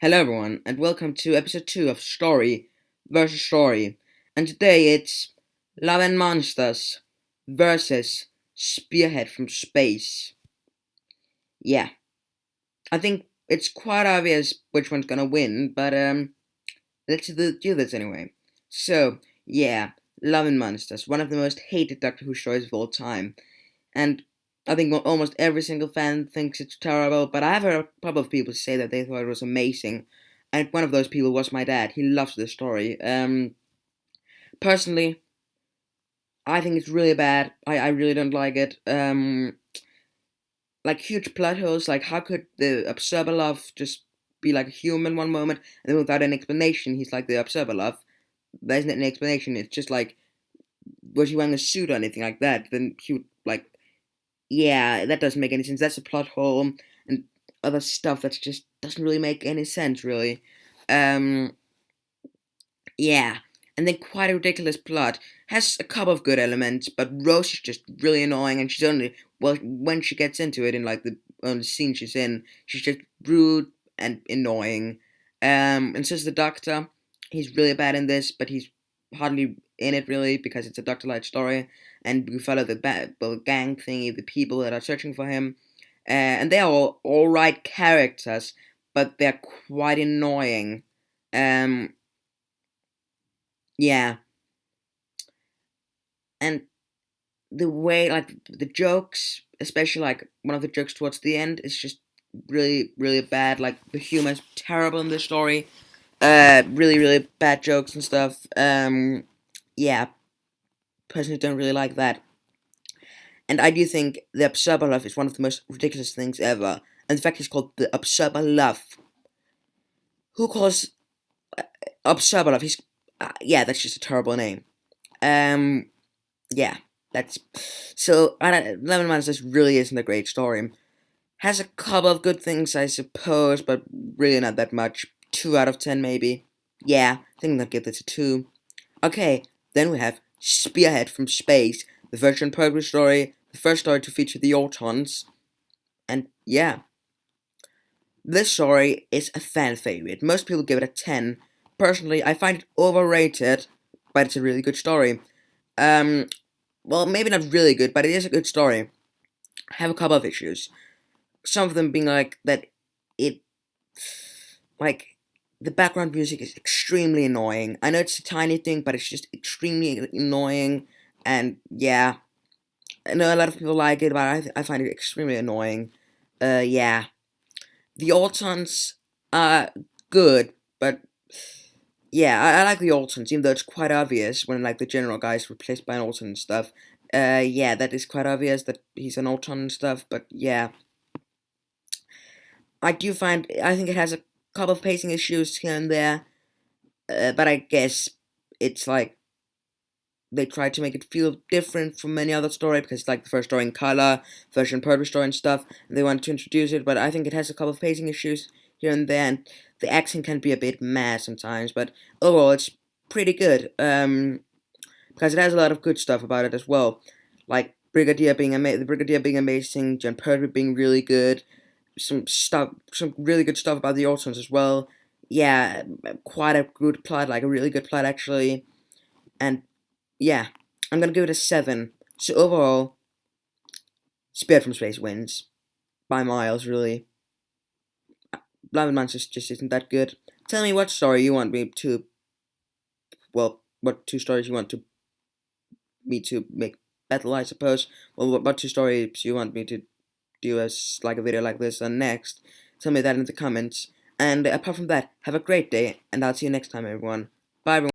Hello, everyone, and welcome to episode 2 of Story versus Story. And today it's Love and Monsters versus Spearhead from Space. Yeah, I think it's quite obvious which one's gonna win, but let's do this anyway. So, yeah, Love and Monsters, one of the most hated Doctor Who stories of all time. And I think almost every single fan thinks it's terrible, but I have heard a couple of people say that they thought it was amazing. And one of those people was my dad. He loves the story. Personally, I think it's really bad. I really don't like it. Like huge plot holes. Like how could the Observer Love just be like a human one moment, and then without an explanation, he's like the Observer Love. There isn't any explanation. It's just like, was he wearing a suit or anything like that? Then he would like, yeah, that doesn't make any sense. That's a plot hole and other stuff that just doesn't really make any sense, really. Um, yeah, and then quite a ridiculous plot. Has a couple of good elements, but Rose is just really annoying, and she's only well when she gets into it in like the only scene she's in, she's just rude and annoying. And so is the Doctor. He's really bad in this, but he's hardly in it really because it's a Doctor Light story, and we follow the gang thingy, the people that are searching for him, and they are all right characters, but they're quite annoying. Um, yeah, and the way like the jokes, especially like one of the jokes towards the end, is just really bad. Like the humor is terrible in this story. Really bad jokes and stuff. Yeah, personally don't really like that. And I do think the Observer Love is one of the most ridiculous things ever. And the fact it's called the Observer Love. Who calls Observer Love? He's yeah, that's just a terrible name. Um, yeah, that's so. I don't, Lemon Monsters really isn't a great story. Has a couple of good things, I suppose, but really not that much. 2 out of 10, maybe. Yeah, I think I'll give this a 2. Okay, then we have Spearhead from Space, the Virgin Purple story, the first story to feature the Autons. And yeah, this story is a fan favorite. Most people give it a 10. Personally, I find it overrated, but it's a really good story. Um, well, maybe not really good, but it is a good story. I have a couple of issues. Some of them being like that it like the background music is extremely annoying. I know it's a tiny thing, but it's just extremely annoying. And yeah, I know a lot of people like it, but I find it extremely annoying. Yeah, the Autons are good, but yeah, I like the Autons, even though it's quite obvious when like the general guy is replaced by an Auton and stuff. Yeah, that is quite obvious that he's an Auton and stuff. But yeah, I think it has a couple of pacing issues here and there, but I guess it's like they tried to make it feel different from any other story because it's like the first story in color, version purple story and stuff, and they wanted to introduce it, but I think it has a couple of pacing issues here and there, and the accent can be a bit mad sometimes, but overall it's pretty good, because it has a lot of good stuff about it as well, like the Brigadier being amazing, Jen Pertwee being really good, some really good stuff about the Autons as well. Yeah, quite a good plot, like a really good plot actually. And yeah, I'm gonna give it a 7. So overall, Spirit from Space wins by miles. Really, Blind Mantis just isn't that good. Tell me what story you want me to. Well, what 2 stories you want me to make battle, I suppose. Well, what 2 stories you want me to do as like a video like this and next? Tell me that in the comments. And apart from that, have a great day, and I'll see you next time, everyone. Bye, everyone.